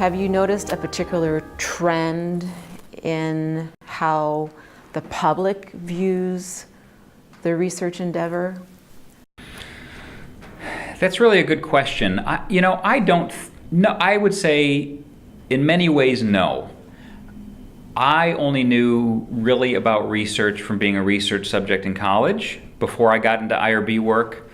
Have you noticed a particular trend in how the public views the research endeavor? That's really a good question. I don't know. I would say in many ways, no. I only knew really about research from being a research subject in college before I got into IRB work.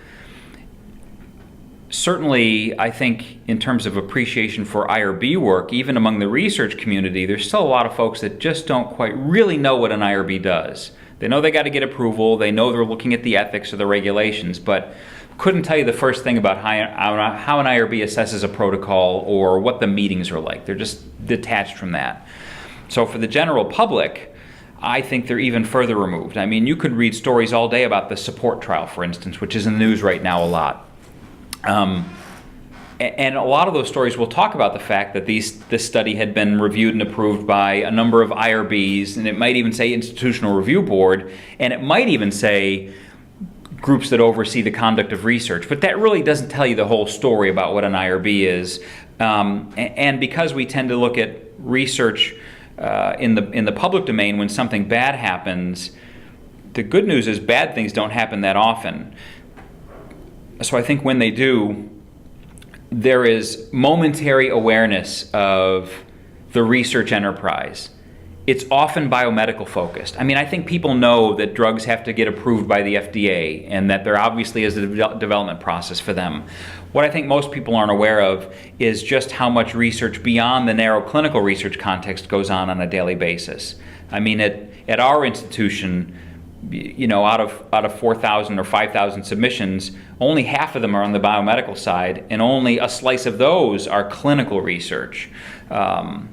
Certainly, I think in terms of appreciation for IRB work, even among the research community, there's still a lot of folks that just don't quite really know what an IRB does. They know they got to get approval, they know they're looking at the ethics or the regulations, but couldn't tell you the first thing about how an IRB assesses a protocol or what the meetings are like. They're just detached from that. So for the general public, I think they're even further removed. I mean, you could read stories all day about the support trial, for instance, which is in the news right now a lot. And a lot of those stories will talk about the fact that this study had been reviewed and approved by a number of IRBs, and it might even say Institutional Review Board, and it might even say groups that oversee the conduct of research. But that really doesn't tell you the whole story about what an IRB is. And because we tend to look at research in the public domain when something bad happens, the good news is bad things don't happen that often. So I think when they do, there is momentary awareness of the research enterprise. It's often biomedical focused. I mean, I think people know that drugs have to get approved by the FDA and that there obviously is a development process for them. What I think most people aren't aware of is just how much research beyond the narrow clinical research context goes on a daily basis. I mean, at our institution, out of 4,000 or 5,000 submissions, only half of them are on the biomedical side, and only a slice of those are clinical research. So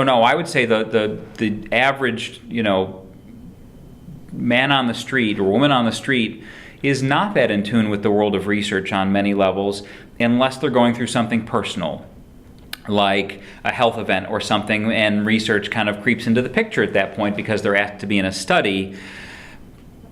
no, I would say the average, man on the street or woman on the street is not that in tune with the world of research on many levels, unless they're going through something personal, like a health event or something, and research kind of creeps into the picture at that point because they're asked to be in a study,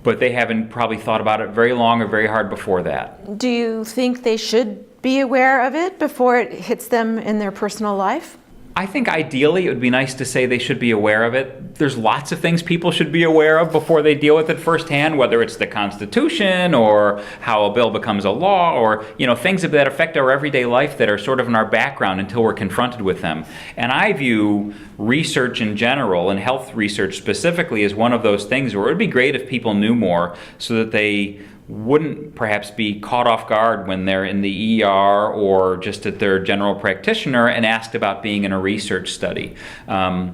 but they haven't probably thought about it very long or very hard before that. Do you think they should be aware of it before it hits them in their personal life? I think ideally it would be nice to say they should be aware of it. There's lots of things people should be aware of before they deal with it firsthand, whether it's the Constitution or how a bill becomes a law or things that affect our everyday life that are sort of in our background until we're confronted with them. And I view research in general and health research specifically as one of those things where it would be great if people knew more so that they wouldn't perhaps be caught off guard when they're in the ER or just at their general practitioner and asked about being in a research study. I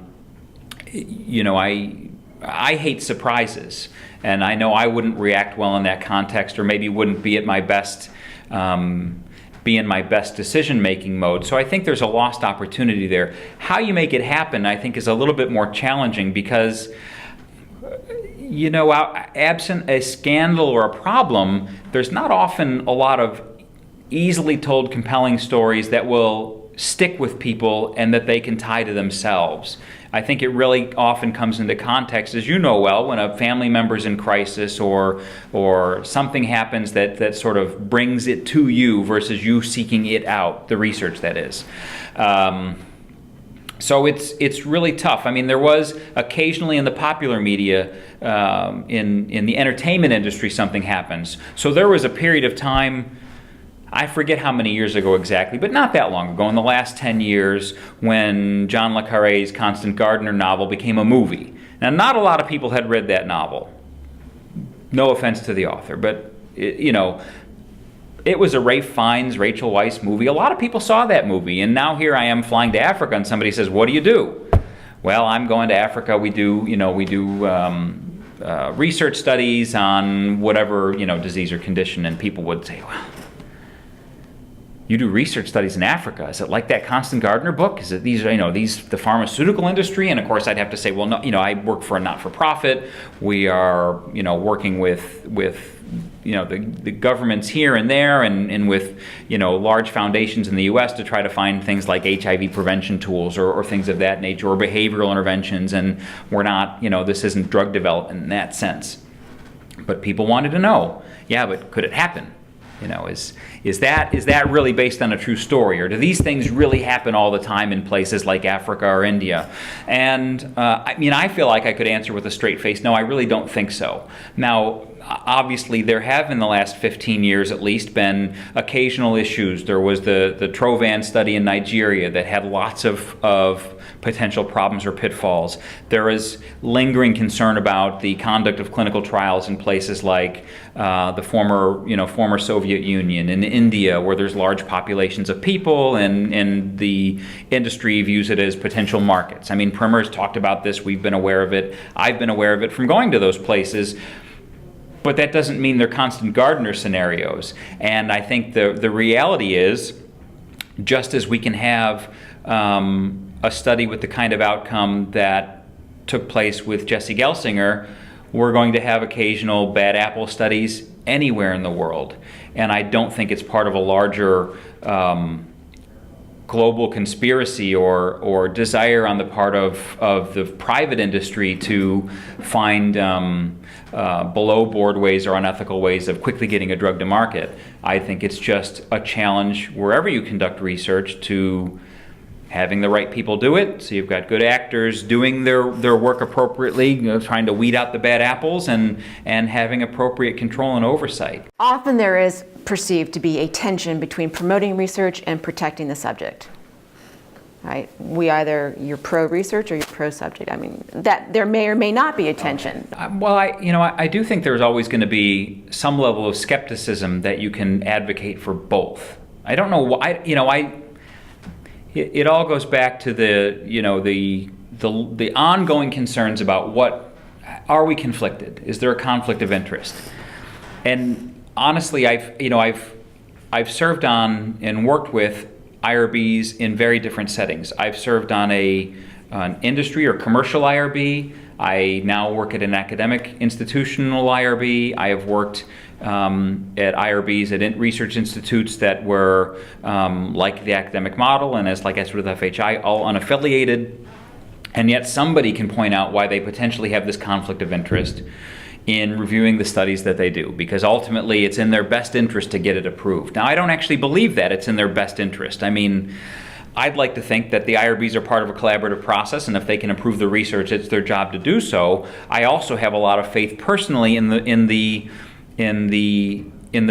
hate surprises, and I know I wouldn't react well in that context, or maybe wouldn't be at my best, be in my best decision-making mode. So I think there's a lost opportunity there. How you make it happen, I think, is a little bit more challenging because absent a scandal or a problem, there's not often a lot of easily told compelling stories that will stick with people and that they can tie to themselves. I think it really often comes into context, as you know well, when a family member's in crisis or something happens that sort of brings it to you versus you seeking it out, the research that is. So it's really tough. I mean, there was occasionally in the popular media, in the entertainment industry, something happens. So there was a period of time, I forget how many years ago exactly, but not that long ago, in the last 10 years, when John le Carré's Constant Gardener novel became a movie. Now, not a lot of people had read that novel. No offense to the author, but it was a Ralph Fiennes, Rachel Weisz movie. A lot of people saw that movie, and now here I am flying to Africa, and somebody says, "What do you do?" Well, I'm going to Africa. We do research studies on whatever disease or condition, and people would say, "Well, you do research studies in Africa? Is it like that Constant Gardener book? Is it these the pharmaceutical industry?" And of course, I'd have to say, "Well, no. I work for a not-for-profit. We are working with the governments here and there, and with large foundations in the U.S. to try to find things like HIV prevention tools or things of that nature, or behavioral interventions. And we're not this isn't drug development in that sense." But people wanted to know, yeah, but could it happen? You know, is that really based on a true story, or do these things really happen all the time in places like Africa or India? And I mean, I feel like I could answer with a straight face, no, I really don't think so. Now, obviously, there have in the last 15 years at least been occasional issues. There was the Trovan study in Nigeria that had lots of potential problems or pitfalls. There is lingering concern about the conduct of clinical trials in places like the former Soviet Union, in India, where there's large populations of people and the industry views it as potential markets. I mean, PRIM&R has talked about this. We've been aware of it. I've been aware of it from going to those places. But that doesn't mean they're constant gardener scenarios. And I think the reality is, just as we can have a study with the kind of outcome that took place with Jesse Gelsinger, we're going to have occasional bad apple studies anywhere in the world. And I don't think it's part of a larger global conspiracy or desire on the part of the private industry to find below board ways or unethical ways of quickly getting a drug to market. I think it's just a challenge wherever you conduct research to having the right people do it. So you've got good actors doing their work appropriately, trying to weed out the bad apples, and having appropriate control and oversight. Often there is perceived to be a tension between promoting research and protecting the subject. Right? You're pro-research or you're pro-subject. I mean, that there may or may not be a tension. Well, I do think there's always going to be some level of skepticism that you can advocate for both. I don't know why. It all goes back to the ongoing concerns about what are we conflicted? Is there a conflict of interest? And honestly, I've served on and worked with IRBs in very different settings. I've served on an industry or commercial IRB. I now work at an academic institutional IRB. I have worked at IRBs at research institutes that were like the academic model and as like I said with FHI, all unaffiliated. And yet somebody can point out why they potentially have this conflict of interest in reviewing the studies that they do, because ultimately it's in their best interest to get it approved. Now, I don't actually believe that it's in their best interest. I mean, I'd like to think that the IRBs are part of a collaborative process, and if they can improve the research, it's their job to do so. I also have a lot of faith personally in the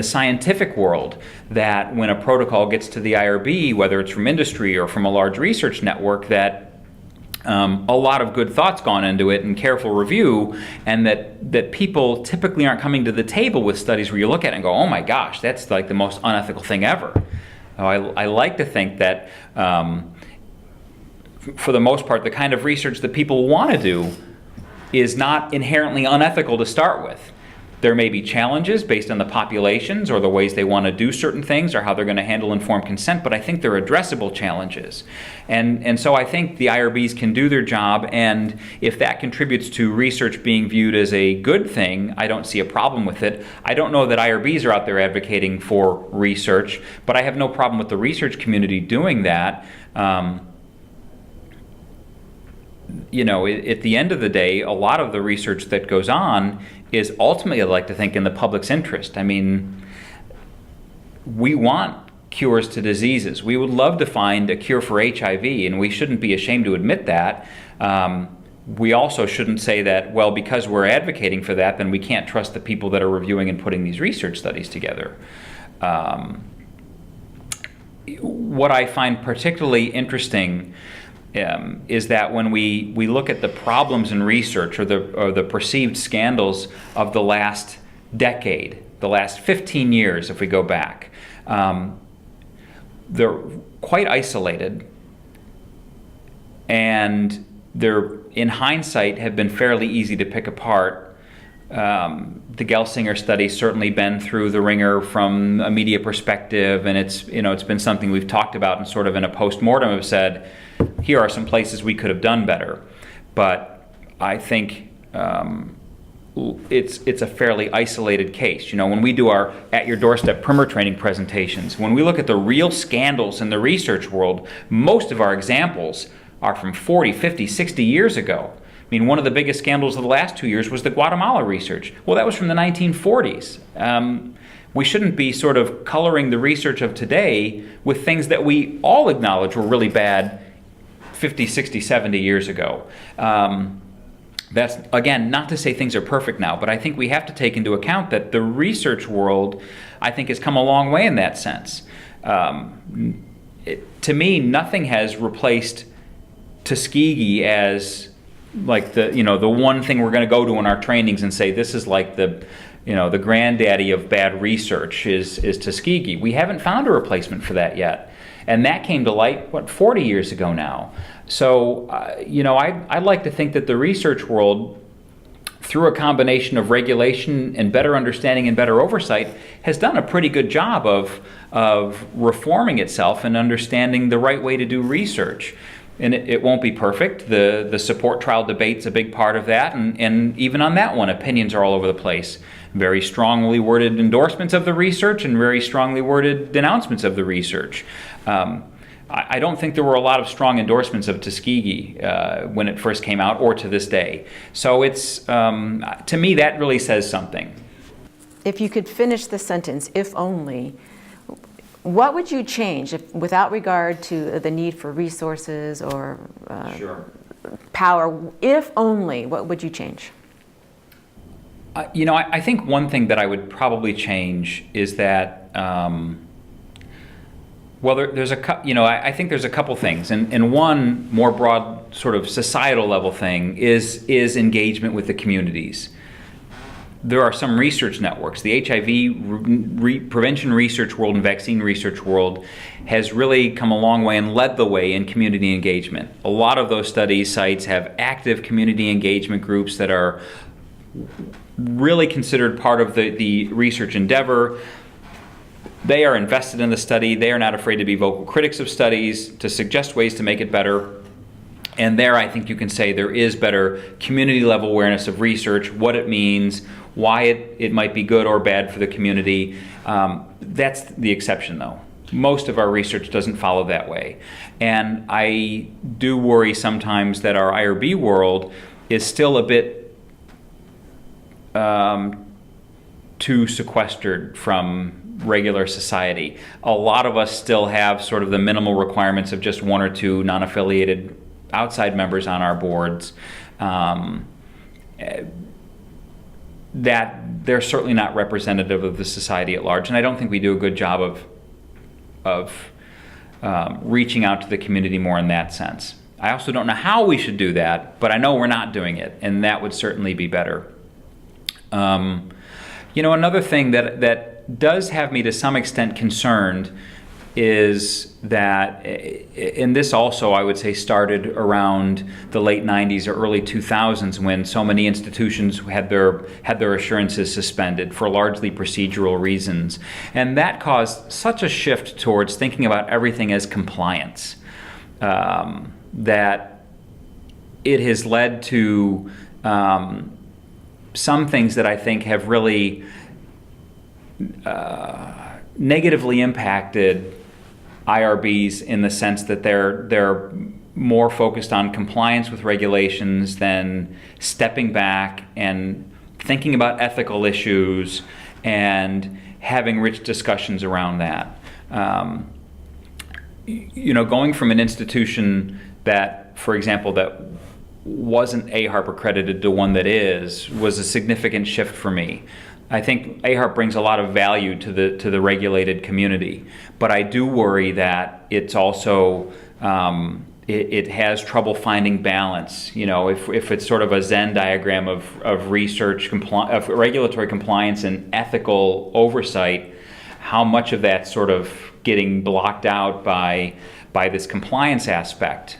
scientific world that when a protocol gets to the IRB, whether it's from industry or from a large research network, that a lot of good thought's gone into it and careful review, and that people typically aren't coming to the table with studies where you look at it and go, oh my gosh, that's like the most unethical thing ever. I like to think that for the most part, the kind of research that people want to do is not inherently unethical to start with. There may be challenges based on the populations or the ways they want to do certain things or how they're going to handle informed consent, but I think they're addressable challenges. And so I think the IRBs can do their job, and if that contributes to research being viewed as a good thing, I don't see a problem with it. I don't know that IRBs are out there advocating for research, but I have no problem with the research community doing that. At the end of the day, a lot of the research that goes on is ultimately, I'd like to think, in the public's interest. I mean, we want cures to diseases. We would love to find a cure for HIV, and we shouldn't be ashamed to admit that. We also shouldn't say that, well, because we're advocating for that, then we can't trust the people that are reviewing and putting these research studies together. What I find particularly interesting is that when we look at the problems in research or the perceived scandals of the last decade, the last 15 years if we go back, they're quite isolated, and they're, in hindsight, have been fairly easy to pick apart. The Gelsinger study's certainly been through the ringer from a media perspective, and it's been something we've talked about and sort of in a post-mortem have said, here are some places we could have done better. But I think it's a fairly isolated case. When we do our At Your Doorstep PRIM&R training presentations, when we look at the real scandals in the research world, most of our examples are from 40, 50, 60 years ago. I mean, one of the biggest scandals of the last 2 years was the Guatemala research. Well, that was from the 1940s. we shouldn't be sort of coloring the research of today with things that we all acknowledge were really bad 50, 60, 70 years ago. That's, again, not to say things are perfect now, but I think we have to take into account that the research world, I think, has come a long way in that sense. To me, nothing has replaced Tuskegee as like the one thing we're going to go to in our trainings and say this is like the granddaddy of bad research is Tuskegee. We haven't found a replacement for that yet, and that came to light 40 years ago now. So I'd like to think that the research world, through a combination of regulation and better understanding and better oversight, has done a pretty good job of reforming itself and understanding the right way to do research. And it won't be perfect. The support trial debate's a big part of that, and even on that one, opinions are all over the place. Very strongly worded endorsements of the research and very strongly worded denouncements of the research. I don't think there were a lot of strong endorsements of Tuskegee when it first came out, or to this day. So it's, to me, that really says something. If you could finish the sentence, if only, what would you change without regard to the need for resources or Sure. power? If only, what would you change? I think one thing that I would probably change is that, there's I think there's a couple things, and one more broad sort of societal level thing is engagement with the communities. There are some research networks. The HIV prevention research world and vaccine research world has really come a long way and led the way in community engagement. A lot of those study sites have active community engagement groups that are really considered part of the research endeavor. They are invested in the study. They are not afraid to be vocal critics of studies, to suggest ways to make it better. And there, I think you can say there is better community level awareness of research, what it means, why it might be good or bad for the community. That's the exception, though. Most of our research doesn't follow that way. And I do worry sometimes that our IRB world is still a bit too sequestered from regular society. A lot of us still have sort of the minimal requirements of just one or two non-affiliated outside members on our boards. That they're certainly not representative of the society at large, and I don't think we do a good job of reaching out to the community more in that sense. I also don't know how we should do that, but I know we're not doing it, and that would certainly be better. Another thing that does have me to some extent concerned is that, and this also I would say started around the late 90s or early 2000s, when so many institutions had their assurances suspended for largely procedural reasons. And that caused such a shift towards thinking about everything as compliance, that it has led to some things that I think have really negatively impacted IRBs in the sense that they're more focused on compliance with regulations than stepping back and thinking about ethical issues and having rich discussions around that. Going from an institution that, for example, that wasn't AHRP accredited to one that is, was a significant shift for me. I think AHRP brings a lot of value to the regulated community, but I do worry that it's also it has trouble finding balance. If it's sort of a Venn diagram of research, of regulatory compliance and ethical oversight, how much of that's sort of getting blocked out by this compliance aspect.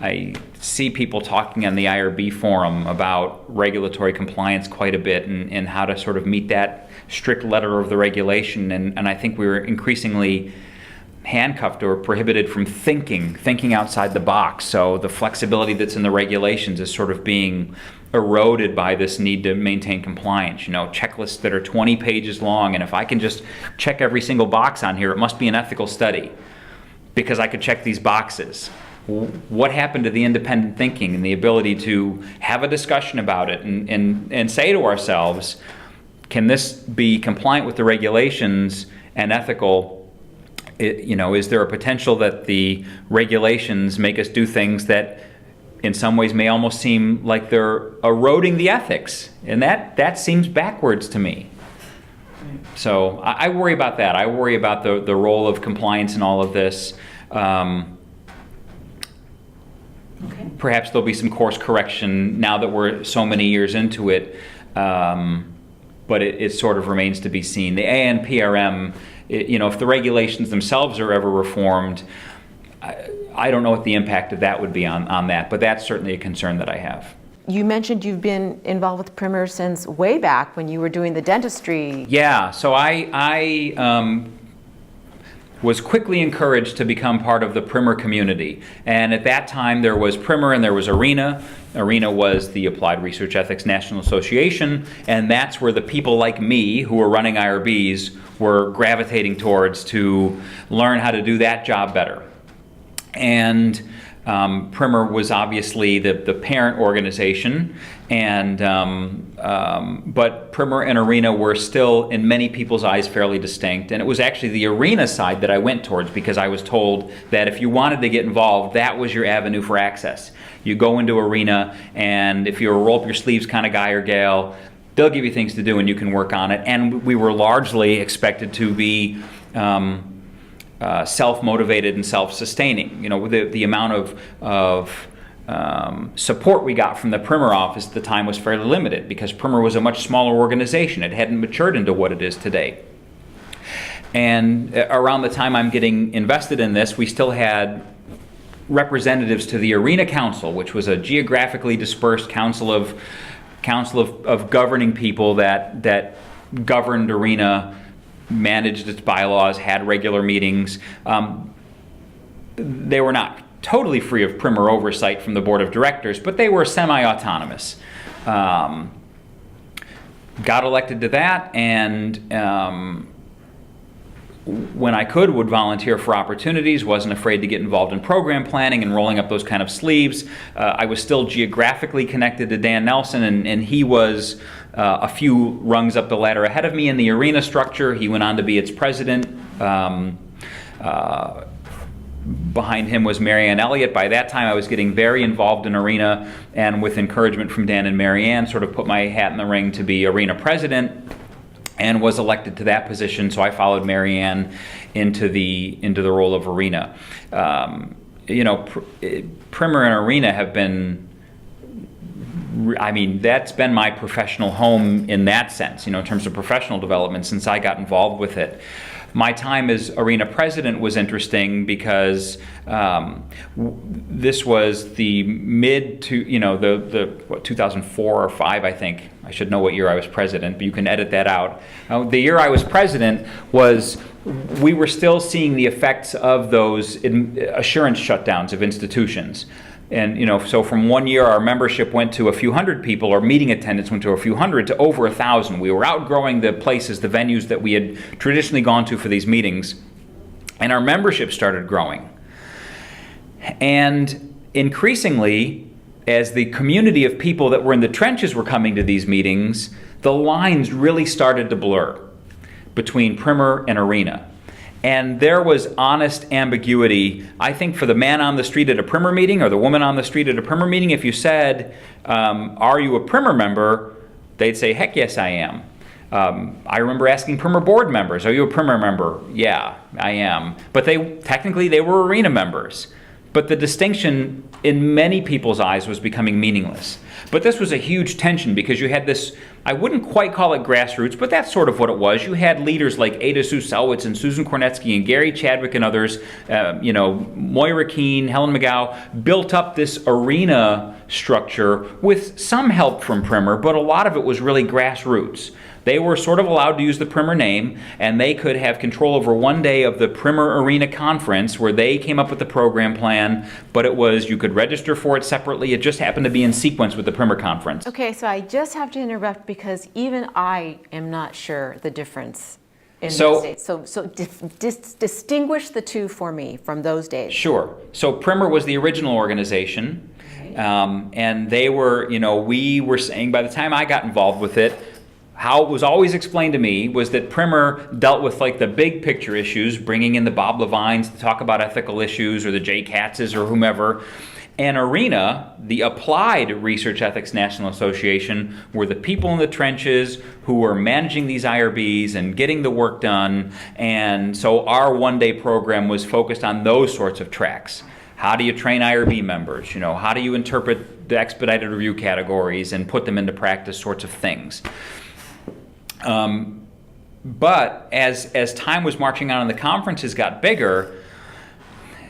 I see people talking on the IRB forum about regulatory compliance quite a bit and how to sort of meet that strict letter of the regulation. And I think we're increasingly handcuffed or prohibited from thinking outside the box. So the flexibility that's in the regulations is sort of being eroded by this need to maintain compliance. Checklists that are 20 pages long, and if I can just check every single box on here, it must be an ethical study because I could check these boxes. What happened to the independent thinking and the ability to have a discussion about it and say to ourselves, can this be compliant with the regulations and ethical? Is there a potential that the regulations make us do things that in some ways may almost seem like they're eroding the ethics? And that seems backwards to me. So I worry about that. I worry about the role of compliance in all of this. Perhaps there'll be some course correction now that we're so many years into it, but it sort of remains to be seen. The ANPRM, if the regulations themselves are ever reformed, I don't know what the impact of that would be on that, but that's certainly a concern that I have. You mentioned you've been involved with PRIM&R since way back when you were doing the dentistry. Yeah, so I was quickly encouraged to become part of the PRIM&R community. And at that time there was PRIM&R and there was IRENA. IRENA was the Applied Research Ethics National Association, and that's where the people like me who were running IRBs were gravitating towards to learn how to do that job better. And PRIM&R was obviously the parent organization, and but PRIM&R and IRENA were still, in many people's eyes, fairly distinct. And it was actually the IRENA side that I went towards, because I was told that if you wanted to get involved, that was your avenue for access. You go into IRENA, and if you're a roll up your sleeves kind of guy or gal, they'll give you things to do and you can work on it. And we were largely expected to be self-motivated and self-sustaining. The amount of support we got from the PRIM&R office at the time was fairly limited, because PRIM&R was a much smaller organization. It hadn't matured into what it is today. And around the time I'm getting invested in this, we still had representatives to the IRENA Council, which was a geographically dispersed council of governing people that governed IRENA, managed its bylaws, had regular meetings. They were not totally free of PRIM&R oversight from the board of directors, but they were semi-autonomous. Got elected to that, and when I could, would volunteer for opportunities, wasn't afraid to get involved in program planning and rolling up those kind of sleeves. I was still geographically connected to Dan Nelson, and he was a few rungs up the ladder ahead of me in the IRENA structure. He went on to be its president. Behind him was Marianne Elliott. By that time I was getting very involved in IRENA, and with encouragement from Dan and Marianne, sort of put my hat in the ring to be IRENA president, and was elected to that position. So I followed Marianne into the role of IRENA. PRIM&R and IRENA have been, that's been my professional home in that sense, in terms of professional development since I got involved with it. My time as IRENA president was interesting because this was the mid to, the 2004 or 5, I think. I should know what year I was president, but you can edit that out. The year I was president we were still seeing the effects of those assurance shutdowns of institutions. And so from one year our membership went to a few hundred people, or meeting attendance went to a few hundred, to over 1,000. We were outgrowing the places, the venues that we had traditionally gone to for these meetings, and our membership started growing. And increasingly, as the community of people that were in the trenches were coming to these meetings, the lines really started to blur between PRIM&R and IRENA. And there was honest ambiguity. I think for the man on the street at a PRIM&R meeting, or the woman on the street at a PRIM&R meeting, if you said, are you a PRIM&R member? They'd say, heck yes, I am. I remember asking PRIM&R board members, are you a PRIM&R member? Yeah, I am. But technically they were IRENA members. But the distinction in many people's eyes was becoming meaningless. But this was a huge tension, because you had this, I wouldn't quite call it grassroots, but that's sort of what it was. You had leaders like Ada Sue Selwitz and Susan Kornetsky and Gary Chadwick and others, Moira Keene, Helen McGow, built up this IRENA structure with some help from PRIM&R, but a lot of it was really grassroots. They were sort of allowed to use the PRIM&R name, and they could have control over one day of the PRIM&R IRENA conference, where they came up with the program plan, but it was, you could register for it separately. It just happened to be in sequence with the PRIM&R conference. Okay, so I just have to interrupt, because even I am not sure the difference in those days. So distinguish the two for me from those days. Sure. So PRIM&R was the original organization, and they were, we were saying, by the time I got involved with it, how it was always explained to me was that Primer dealt with like the big picture issues, bringing in the Bob Levines to talk about ethical issues, or the Jay Katzes or whomever. And ARENA, the Applied Research Ethics National Association, were the people in the trenches who were managing these IRBs and getting the work done. And so our one-day program was focused on those sorts of tracks. How do you train IRB members? You know, how do you interpret the expedited review categories and put them into practice, sorts of things. But as time was marching on and the conferences got bigger,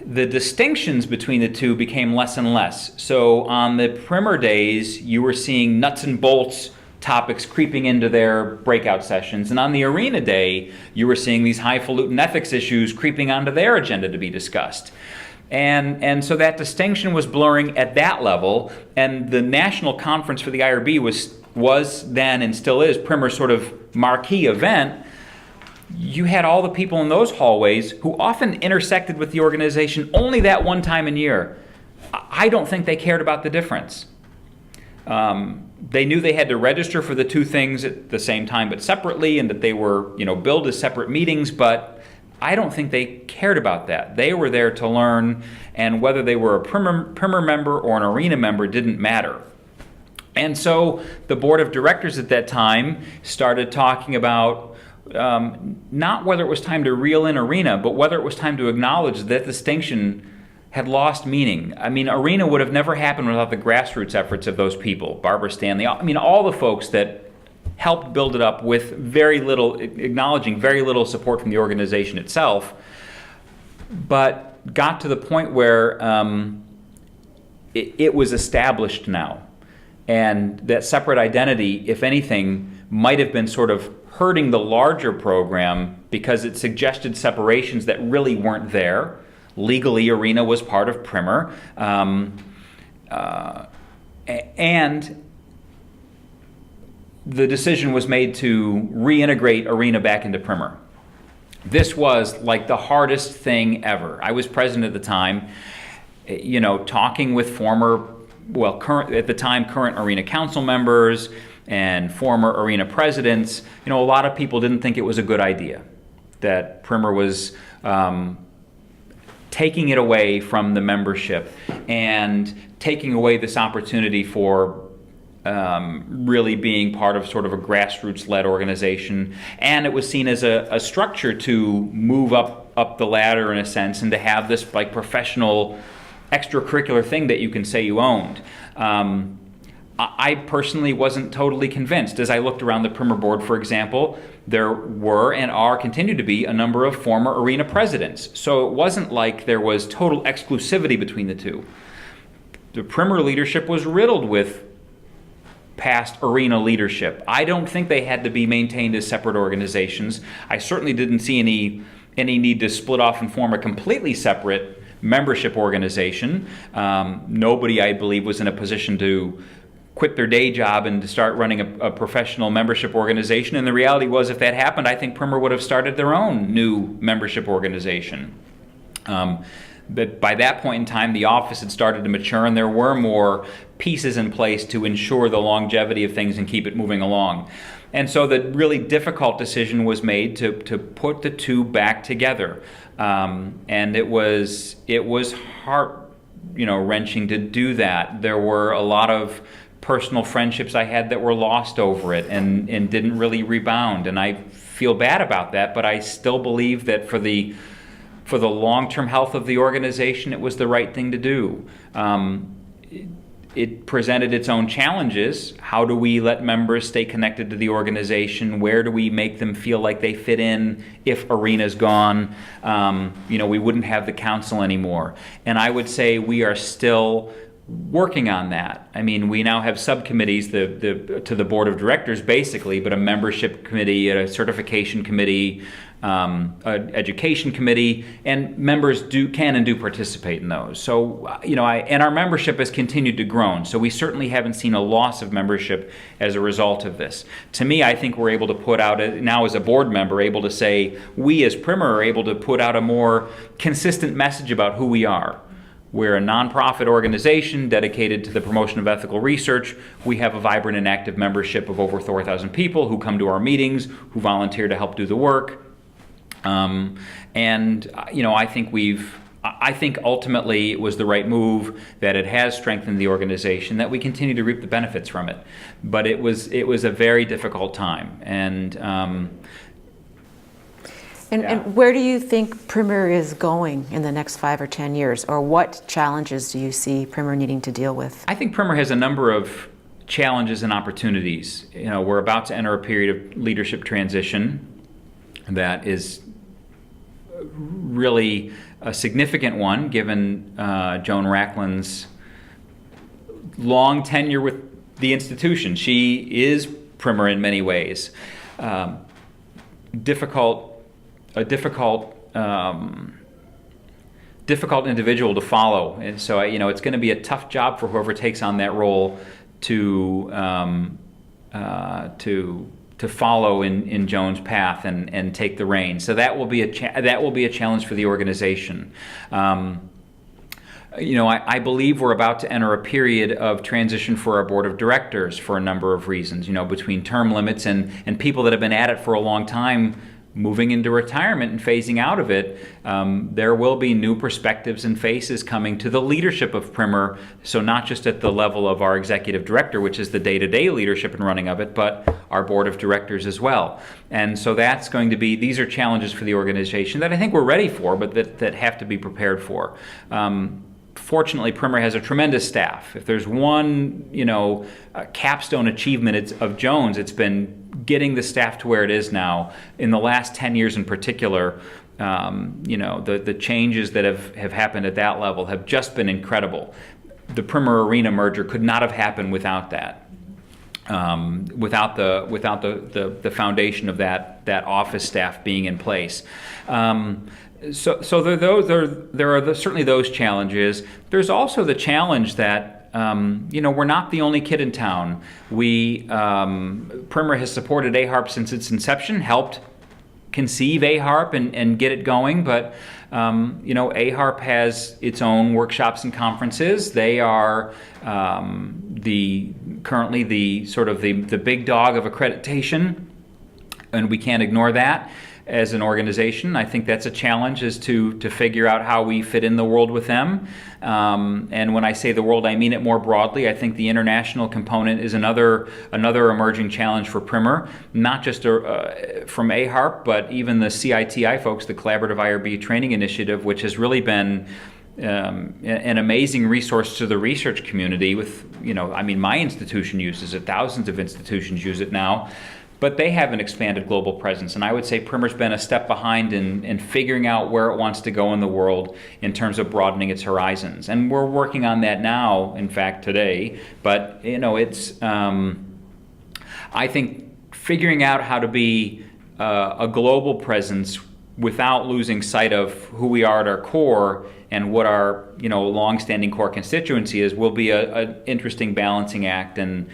the distinctions between the two became less and less. So on the Primer days, you were seeing nuts and bolts topics creeping into their breakout sessions. And on the ARENA day, you were seeing these highfalutin ethics issues creeping onto their agenda to be discussed. And so that distinction was blurring at that level, and the national conference for the IRB was then and still is Primer's sort of marquee event. You had all the people in those hallways who often intersected with the organization only that one time a year. I don't think they cared about the difference. They knew they had to register for the two things at the same time but separately, and that they were, you know, billed as separate meetings, but I don't think they cared about that. They were there to learn, and whether they were a Primer member or an ARENA member didn't matter. And so the board of directors at that time started talking about not whether it was time to reel in ARENA, but whether it was time to acknowledge that distinction had lost meaning. I mean, ARENA would have never happened without the grassroots efforts of those people. Barbara Stanley, I mean, all the folks that helped build it up with very little, acknowledging very little support from the organization itself, but got to the point where it was established now. And that separate identity, if anything, might have been sort of hurting the larger program because it suggested separations that really weren't there. Legally, ARENA was part of Primer. And the decision was made to reintegrate ARENA back into Primer. This was like the hardest thing ever. I was president at the time, you know, talking with current ARENA council members and former ARENA presidents. You know, a lot of people didn't think it was a good idea, that Primer was taking it away from the membership and taking away this opportunity for really being part of sort of a grassroots-led organization. And it was seen as a structure to move up the ladder in a sense, and to have this like professional extracurricular thing that you can say you owned. I personally wasn't totally convinced. As I looked around the Primer board, for example, there were and continue to be a number of former ARENA presidents. So it wasn't like there was total exclusivity between the two. The Primer leadership was riddled with past ARENA leadership. I don't think they had to be maintained as separate organizations. I certainly didn't see any need to split off and form a completely separate membership organization. Nobody, I believe, was in a position to quit their day job and to start running a professional membership organization. And the reality was, if that happened, I think Primer would have started their own new membership organization. But by that point in time, the office had started to mature, and there were more pieces in place to ensure the longevity of things and keep it moving along. And so the really difficult decision was made to put the two back together. And it was heart-wrenching to do that. There were a lot of personal friendships I had that were lost over it and didn't really rebound. And I feel bad about that, but I still believe that for the long-term health of the organization, it was the right thing to do. It presented its own challenges. How do we let members stay connected to the organization? Where do we make them feel like they fit in if ARENA's gone? We wouldn't have the council anymore. And I would say we are still working on that. I mean, we now have subcommittees to the board of directors, basically, but a membership committee, a certification committee, an education committee, and members can and do participate in those. So, and our membership has continued to grow. So we certainly haven't seen a loss of membership as a result of this. To me, I think we're able to put out, now as a board member, able to say, we as Primer are able to put out a more consistent message about who we are. We're a nonprofit organization dedicated to the promotion of ethical research. We have a vibrant and active membership of over 4,000 people who come to our meetings, who volunteer to help do the work. I think ultimately it was the right move, that it has strengthened the organization, that we continue to reap the benefits from it. But it was a very difficult time, and where do you think PRIM&R is going in the next 5 or 10 years, or what challenges do you see PRIM&R needing to deal with? I think PRIM&R has a number of challenges and opportunities. We're about to enter a period of leadership transition that is really a significant one, given Joan Racklin's long tenure with the institution. She is PRIM&R in many ways. A difficult individual to follow, and so it's going to be a tough job for whoever takes on that role to follow in Joan's path and take the reins. So that will be a challenge for the organization. I believe we're about to enter a period of transition for our board of directors for a number of reasons. Between term limits and people that have been at it for a long time moving into retirement and phasing out of it, there will be new perspectives and faces coming to the leadership of PRIM&R. So not just at the level of our executive director, which is the day-to-day leadership and running of it, but our board of directors as well. And so that's going to be, these are challenges for the organization that I think we're ready for, but that have to be prepared for. Fortunately, PRIM&R has a tremendous staff. If there's one, capstone achievement of Joan's, it's been getting the staff to where it is now. In the last 10 years in particular, the changes that have happened at that level have just been incredible. The PRIMRARENA merger could not have happened without that. Without the foundation of that office staff being in place. So there are certainly those challenges. There's also the challenge that we're not the only kid in town. PRIM&R has supported AHARP since its inception, helped conceive AHARP and get it going, but AHARP has its own workshops and conferences. They are currently the big dog of accreditation, and we can't ignore that. As an organization, I think that's a challenge, is to figure out how we fit in the world with them. And when I say the world, I mean it more broadly. I think the international component is another emerging challenge for PRIM&R, not just from AHARP, but even the CITI folks, the Collaborative IRB Training Initiative, which has really been an amazing resource to the research community. My institution uses it, thousands of institutions use it now. But they have an expanded global presence, and I would say PRIM&R's been a step behind in figuring out where it wants to go in the world in terms of broadening its horizons. And we're working on that now, in fact, today. But it's I think figuring out how to be a global presence without losing sight of who we are at our core and what our long-standing core constituency is will be an interesting balancing act, and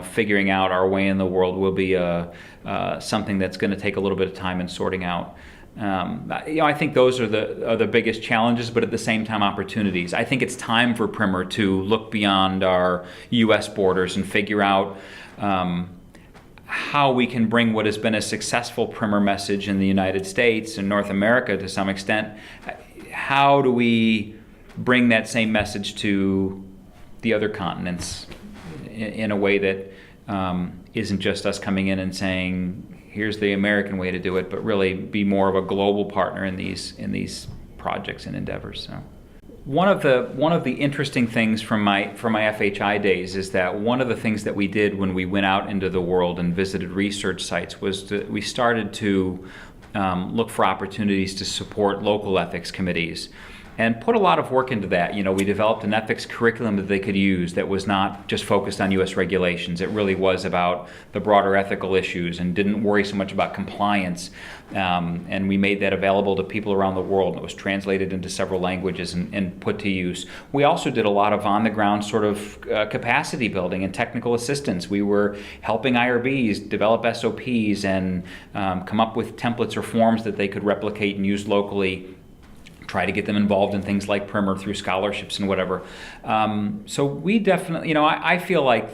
figuring out our way in the world will be something that's going to take a little bit of time and sorting out. I think those are the biggest challenges, but at the same time opportunities. I think it's time for PRIM&R to look beyond our U.S. borders and figure out how we can bring what has been a successful PRIM&R message in the United States and North America to some extent. How do we bring that same message to the other continents in a way that isn't just us coming in and saying, here's the American way to do it, but really be more of a global partner in these projects and endeavors. So. One of the interesting things from my FHI days is that one of the things that we did when we went out into the world and visited research sites was that we started to look for opportunities to support local ethics committees, and put a lot of work into that. We developed an ethics curriculum that they could use that was not just focused on U.S. regulations. It really was about the broader ethical issues and didn't worry so much about compliance. And we made that available to people around the world. It was translated into several languages and put to use. We also did a lot of on-the-ground sort of capacity building and technical assistance. We were helping IRBs develop SOPs and come up with templates or forms that they could replicate and use locally, try to get them involved in things like PRIM&R through scholarships and whatever. So we definitely, I feel like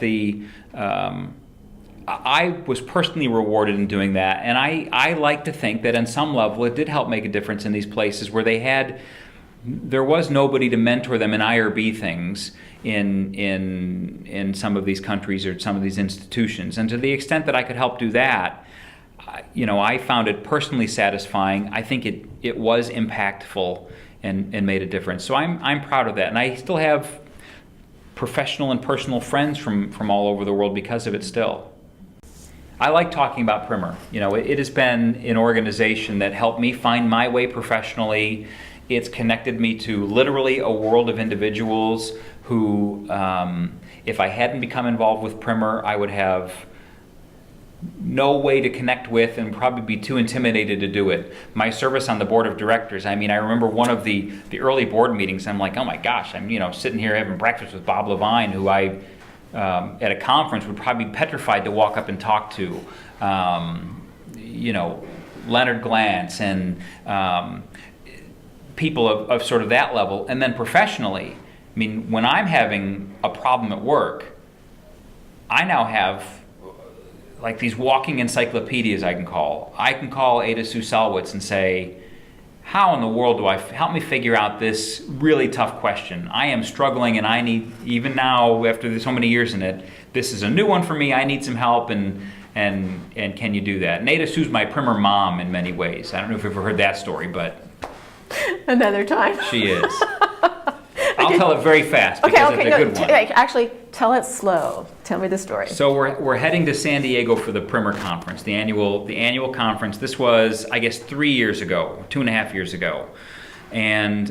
I was personally rewarded in doing that, and I like to think that on some level it did help make a difference in these places where there was nobody to mentor them in IRB things in some of these countries or some of these institutions. And to the extent that I could help do that, I found it personally satisfying. I think it was impactful and made a difference. So I'm proud of that, and I still have professional and personal friends from all over the world because of it still. I like talking about PRIM&R. It has been an organization that helped me find my way professionally. It's connected me to literally a world of individuals who, if I hadn't become involved with PRIM&R, I would have no way to connect with and probably be too intimidated to do it. My service on the board of directors, I remember one of the early board meetings, I'm like, oh my gosh, I'm sitting here having breakfast with Bob Levine, who I, at a conference, would probably be petrified to walk up and talk to. Leonard Glantz and people of sort of that level. And then professionally, when I'm having a problem at work, I now have like these walking encyclopedias I can call. I can call Ada Sue Selwitz and say, how in the world do I help me figure out this really tough question? I am struggling, and I need, even now after so many years in it, this is a new one for me. I need some help, and can you do that? And Ada Sue's my PRIM&R mom in many ways. I don't know if you've ever heard that story, but another time. She is. I'll tell it very fast because it's a good one. Actually, tell it slow. Tell me the story. So we're heading to San Diego for the PRIM&R conference, the annual conference. This was, I guess, 3 years ago, 2.5 years ago, and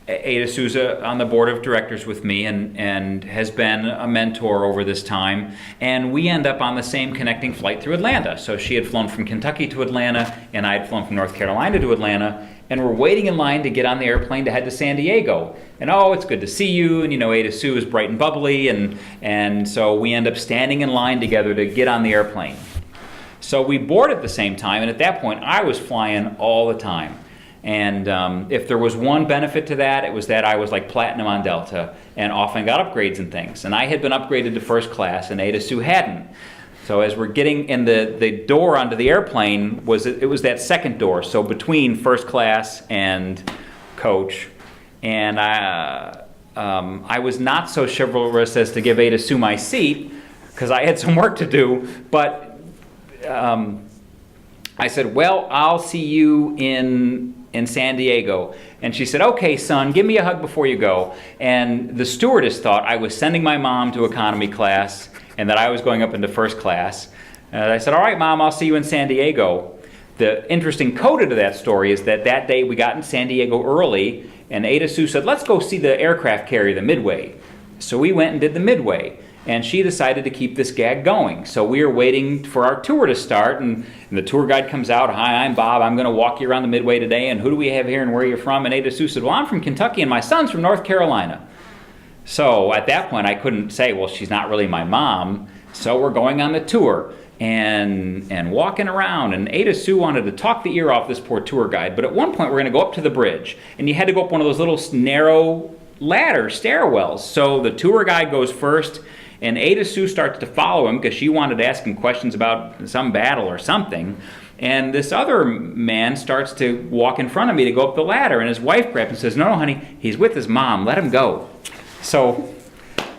Ada Sue's on the board of directors with me and has been a mentor over this time. And we end up on the same connecting flight through Atlanta. So she had flown from Kentucky to Atlanta, and I had flown from North Carolina to Atlanta. And we're waiting in line to get on the airplane to head to San Diego. And it's good to see you. And Ada Sue is bright and bubbly. And so we end up standing in line together to get on the airplane. So we board at the same time. And at that point, I was flying all the time. And if there was one benefit to that, it was that I was like platinum on Delta and often got upgrades and things. And I had been upgraded to first class, and Ada Sue hadn't. So as we're getting in the door onto the airplane, it was that second door, so between first class and coach. And I was not so chivalrous as to give Ada Sue my seat, because I had some work to do, but I said, well, I'll see you in San Diego. And she said, okay, son, give me a hug before you go. And the stewardess thought I was sending my mom to economy class and that I was going up into first class. And I said, all right, Mom, I'll see you in San Diego. The interesting coda to that story is that day we got in San Diego early, and Ada Sue said, let's go see the aircraft carrier, the Midway. So we went and did the Midway. And she decided to keep this gag going. So we were waiting for our tour to start, and the tour guide comes out. Hi, I'm Bob. I'm going to walk you around the Midway today, and who do we have here and where are you from? And Ada Sue said, well, I'm from Kentucky, and my son's from North Carolina. So at that point, I couldn't say, well, she's not really my mom. So we're going on the tour and walking around. And Ada Sue wanted to talk the ear off this poor tour guide. But at one point, we're going to go up to the bridge. And you had to go up one of those little narrow ladder stairwells. So the tour guide goes first. And Ada Sue starts to follow him because she wanted to ask him questions about some battle or something. And this other man starts to walk in front of me to go up the ladder. And his wife grabs and says, no, honey, he's with his mom. Let him go. So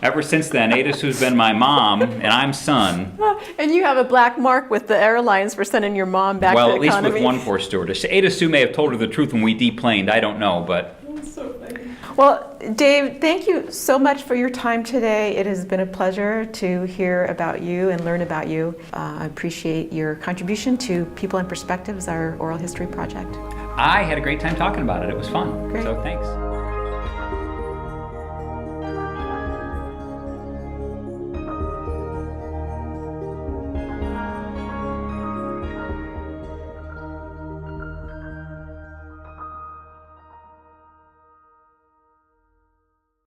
ever since then, Ada Sue's been my mom, and I'm son. And you have a black mark with the airlines for sending your mom back to economy. Well, at least with one poor stewardess. Ada Sue may have told her the truth when we deplaned. I don't know, but... So funny. Well, Dave, thank you so much for your time today. It has been a pleasure to hear about you and learn about you. I appreciate your contribution to People and Perspectives, our oral history project. I had a great time talking about it. It was fun. Great. So thanks.